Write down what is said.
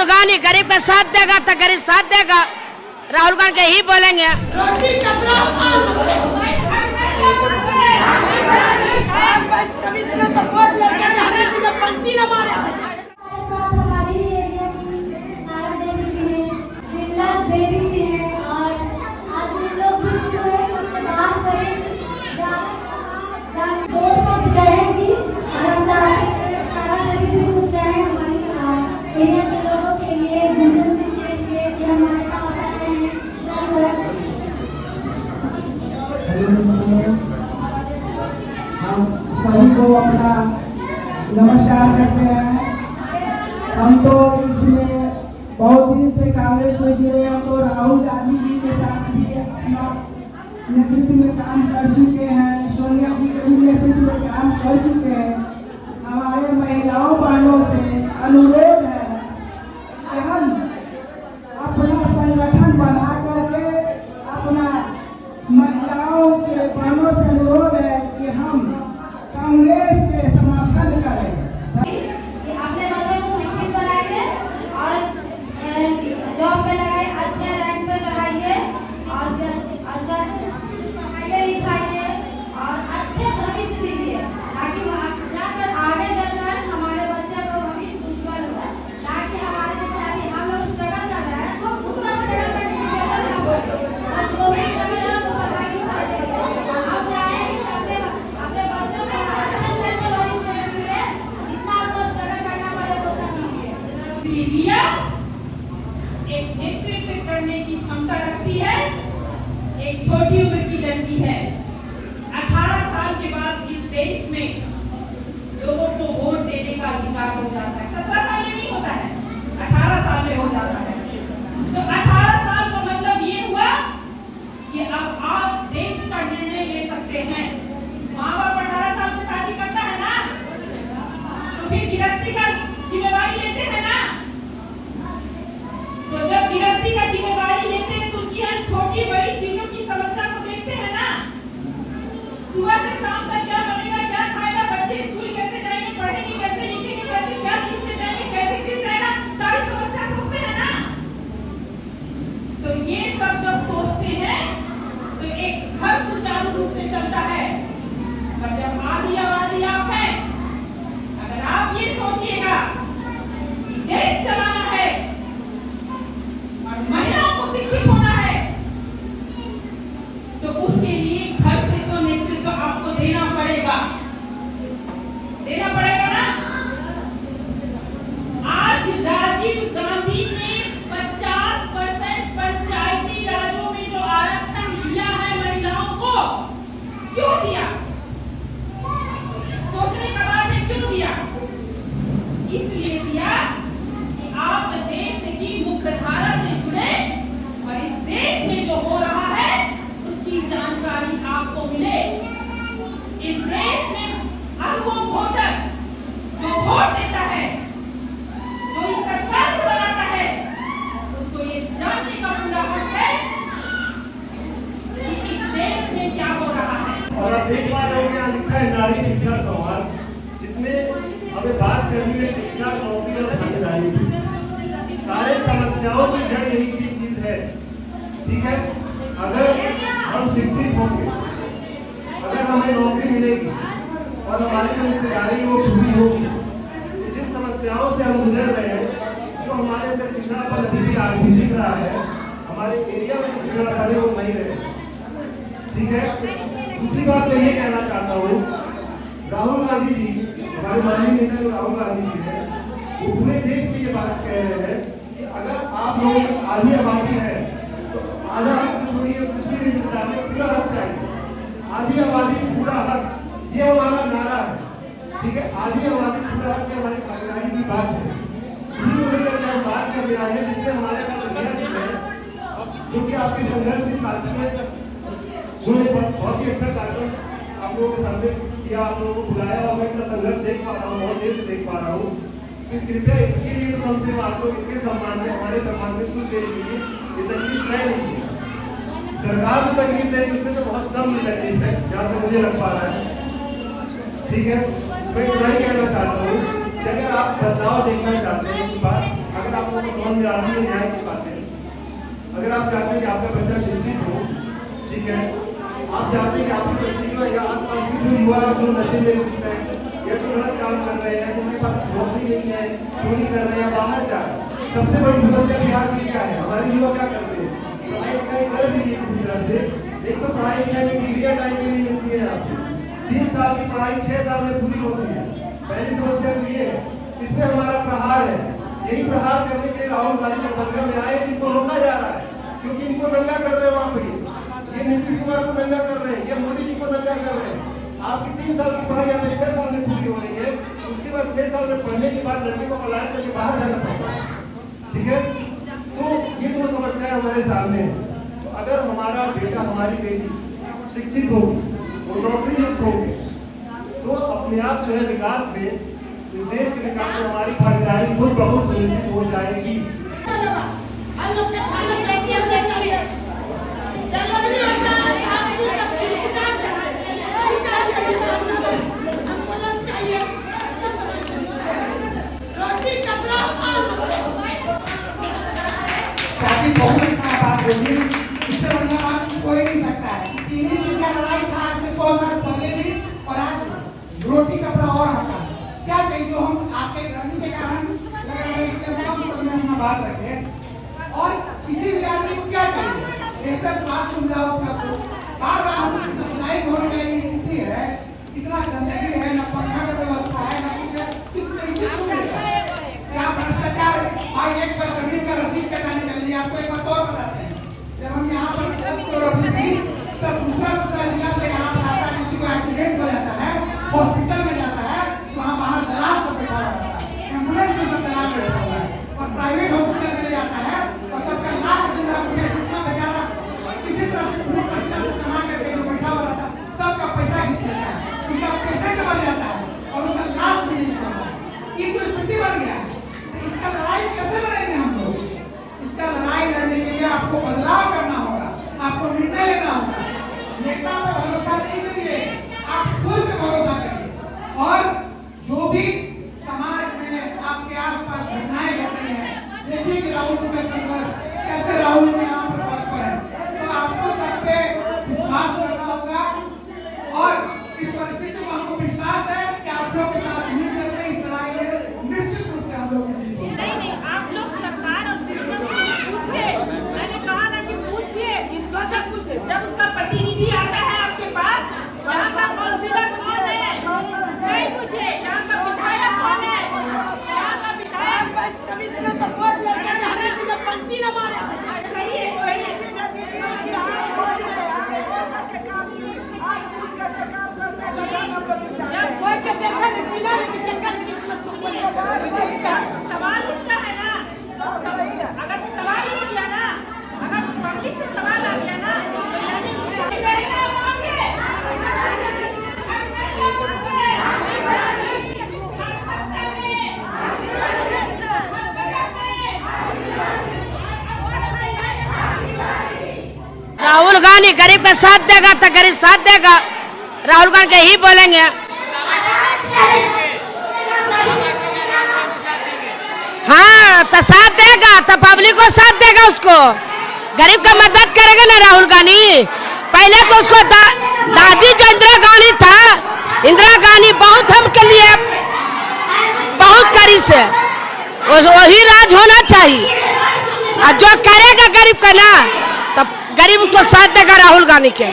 राहुल गांधी गरीब का साथ देगा तो गरीब साथ देगा, राहुल गांधी के ही बोलेंगे। हम सभी को अपना नमस्कार करते हैं। हम तो इसमें बहुत दिन से कांग्रेस में जुड़े हैं, तो राहुल गांधी जी के साथ भी अपना नेतृत्व में काम कर चुके हैं, सोनिया जी के भी नेतृत्व में काम कर चुके हैं। हमारे महिलाओं बहनों से अनुरोध है कि हम अपना संगठन बना करके अपना महिलाओं के बहनों से अनुरोध है कि हम कांग्रेस के समर्थन करें। अपने बच्चों को शिक्षित बनाइए और जॉब पे लगाइए, अच्छे रैंक पे लगाइए और पढ़ाइए लिखाइए और अच्छे भविष्य दीजिए, ताकि जाकर आगे चलकर हमारे बच्चे को भविष्य उज्जवल हो, ताकि हमारे जैसे हम लोग स्ट्रगल कर रहे हैं तो उतना स्ट्रगल करने की जरूरत ना पड़े और जो भी स्ट्रगल है वो पढ़ाई लिखाई आप चाहें कि अपने बच्चों को अच्छे से अच्छे भविष्य मिले, जितना आपको स्ट्रगल करना पड़े वो कर लीजिए। एक नेतृत्व करने की क्षमता रखती है, एक छोटी उम्र की लड़की है। 18 साल के बाद इस देश में लोगों को वोट देने का अधिकार हो जाता है। 17 साल में नहीं होता है, 18 साल में हो जाता है। तो 18 साल का मतलब ये हुआ कि अब आप देश का निर्णय ले सकते हैं। माँ बाप 18 साल में शादी करता है ना, तो फिर गृहस्थी का जिम्मेवारी लेते हैं ना। तो जब गृहस्थी का जिम्मेवारी लेते हैं तो उनकी हर छोटी बड़ी चीजों की समस्या को देखते हैं ना। सुबह से शाम तक क्या बनेगा, क्या खाएगा, बच्चे स्कूल कैसे जाएंगे, पढ़ेंगे कैसे, लिखेंगे कैसे, क्या चीज से जाएंगे, कैसे फिर जाएगा, सारी समस्या सोचते हैं ना। तो ये सब जब सोचते हैं तो एक घर सुचारू रूप से चलता है। पर जब आधी आबादी आप हैं, अगर आप ये सोचिएगा कि देश चलाना है और महिलाओं को शिक्षित होना है, तो उसके लिए घर से तो नेतृत्व आपको देना पड़ेगा ना। आज राजीव गांधी ने 50% पंचायती राजों में जो आरक्षण दिया है महिलाओं को, क्यों दिया? सोचने का बात है, क्यों दिया? इसलिए दिया कि आप देश की मुख्यधारा से जुड़े और इस देश में जो हो रहा है उसकी जानकारी आपको मिले। इस देश में हर वो वोटर जो वोट देता है, जो इस सरकार को बनाता है, उसको ये जानने का पूरा हक है कि इस देश में क्या हो रहा है। और आप देख पा रहे हो यहाँ लिखा है नारी शिक्षा संवाद, जिसमें हमें बात करनी है शिक्षा, नौकरी और भागीदारी की। सारे समस्याओं की जड़ यही की चीज है, ठीक है। अगर हम शिक्षित होंगे, अगर हमें नौकरी मिलेगी और हमारी जो रिश्तेदारी वो पूरी होगी, तो जिन समस्याओं से हम गुजर रहे हैं, जो हमारे अंदर पिछड़ापन अभी भी आज भी दिख रहा है, हमारे एरिया में पिछड़ा खड़े वो नहीं रहे, ठीक है। दूसरी बात मैं ये कहना चाहता हूँ, राहुल गांधी जी, हमारे माननीय नेता जो राहुल गांधी जी है, वो पूरे देश में ये बात कह रहे हैं कि अगर आप लोगों की आधी आबादी है तो आधा हक छोड़िए, कुछ भी नहीं मिलता है, पूरा हक चाहिए। आधी आबादी पूरा हक, ये हमारा नारा है, ठीक है। आधी आबादी पूरा हक, हमारी भागीदारी की बात है। इसी को लेकर हम बात कर रहे हैं, जिसमें हमारे साथ मीरा जी है, जो कि आपके संघर्ष की साथी है। उन्होंने बहुत ही अच्छा कार्यक्रम आप लोगों के सामने किया, आप लोगों को बुलाया और मैं इतना संघर्ष देख पा रहा हूँ, बहुत देर से देख पा रहा हूँ। तो कृपया इनके लिए तो कम से कम आप लोग इनके सम्मान में, हमारे सम्मान में कुछ देर लीजिए। ये तकलीफ नहीं होगी, सरकार को तकलीफ देगी उससे तो बहुत कम तकलीफ है, जहाँ तक मुझे लग पा रहा है, ठीक है। मैं इतना ही कहना चाहता हूँ कि अगर आप बदलाव देखना चाहते हैं, बात अगर बात आप लोगों को समझ में आती है न्याय की बातें। अगर आप चाहते हैं कि आपका बच्चा शिक्षित हो, ठीक है, आप चाहते हैं कि आपके बच्चे जो है या आसपास के जो युवा जो नशे में लिप्त है या जो गलत काम कर रहे हैं, जिनके पास नौकरी नहीं है, चोरी कर रहे हैं या बाहर जा रहे हैं, सबसे बड़ी समस्या बिहार में क्या है? हमारे युवा क्या करते हैं? पढ़ाई लिखाई कर लीजिए किसी तरह से, एक तो पढ़ाई लिखाई में डिग्रियां टाइम में नहीं मिलती है आपको, 3 साल की पढ़ाई 6 साल में पूरी होती है। पहली समस्या तो ये है, इसमें हमारा प्रहार है। यही प्रहार करने के लिए राहुल गांधी जब दंगा में आए, इनको रोका जा रहा है क्योंकि इनको दंगा कर रहे हैं वहां पे। ये नीतीश कुमार को दंगा कर रहे हैं, ये मोदी जी को दंगा कर रहे हैं। आपकी 3 साल की पढ़ाई आपने 6 साल में पूरी हो रही है, उसके बाद 6 साल में पढ़ने के बाद लड़के को पलायन करके बाहर जाना पड़ता है, ठीक है। तो ये 2 समस्याएं हमारे सामने हैं। तो अगर हमारा बेटा हमारी बेटी शिक्षित होगी, वो नौकरी युक्त होगी, तो अपने आप जो है विकास में, इस देश के विकास में हमारी भागीदारी खुद बहुत सुनिश्चित हो जाएगी। काफी बहुत बात होगी, इससे बढ़िया बात कुछ हो ही नहीं सकता है। 3 ही चीज का लड़ाई था आज से 100 साल पहले भी, और आज रोटी कपड़ा और हटा क्या चाहिए जो हम आपके गर्मी के कारण लग रहा है इसके कम समय में अपना बात रखें। और किसी भी आदमी को क्या चाहिए? बेहतर स्वास्थ्य सुविधा उपलब्ध हो। बार बार हमारी सप्लाई होने में ये स्थिति है, इतना गंदगी है, न पंखा का व्यवस्था है, न कुछ है, तो कैसे सुनेगा? क्या भ्रष्टाचार? भाई एक बार जमीन का रसीद कटाने के लिए आपको एक बात और बताते हैं, जब हम यहाँ पर तब दूसरा जिला से यहाँ पर आता है, किसी को एक्सीडेंट हो जाता है, हॉस्पिटल में जाता है, वहाँ बाहर दलाल सब बैठा रहता है, एम्बुलेंस में सब दलाल बैठा हुआ है, और प्राइवेट हॉस्पिटल में जाता है और सबका लाख रुपया जितना बेचारा किसी तरह से खून पसीना से कमा करके जो बैठा हुआ रहता है, सबका पैसा खींच लेता है, उसका पेशेंट बन जाता है और उसका लाश भी नहीं छोड़ता है। ये कोई स्थिति बन गया है। तो इसका लड़ाई कैसे लड़ेंगे हम लोग? इसका लड़ाई लड़ने के लिए आपको बदलाव करना होगा, आपको निर्णय लेना होगा। नेता पर भरोसा नहीं करिए, आप खुद पे भरोसा करिए। और जो भी समाज में आपके आसपास घटनाएं घट रही हैं, देखिए कि राहुल का संघर्ष कैसे राहुल ने यहाँ पर सड़क पर है, तो आपको सब पे विश्वास करना होगा। और इस परिस्थिति में हमको विश्वास है कि आप लोग के साथ मिलकर के इस लड़ाई में निश्चित रूप से हम लोग की जीत होगी। नहीं, आप लोग सरकार और सिस्टम से पूछिए। मैंने कहा ना कि पूछिए इसको, जब पूछे, जब उसका प्रतिनिधि आता है आपके पास, यहाँ का काउंसिलर कौन है नहीं पूछे, यहाँ का विधायक कौन है, यहाँ का विधायक कमिश्नर तो वोट लेके हमें भी जब पंक्ति न मारे। जब कोई के देखा नहीं चिल्ला नहीं चक्कर किस्मत को कोई सवाल उठता है ना, तो अगर सवाल उठ गया ना, अगर पब्लिक से सवाल आ गया ना, राहुल गांधी गरीब का साथ देगा तो गरीब साथ देगा। राहुल गांधी ही बोलेंगे। हाँ तो साथ देगा तो पब्लिक को साथ देगा, उसको गरीब का मदद करेगा ना राहुल गांधी। पहले तो उसको दादी जो इंदिरा गांधी था, इंदिरा गांधी बहुत हमके लिए बहुत करी से, वही राज होना चाहिए। और जो करेगा गरीब का ना, तब गरीब उसको साथ देगा राहुल गांधी के।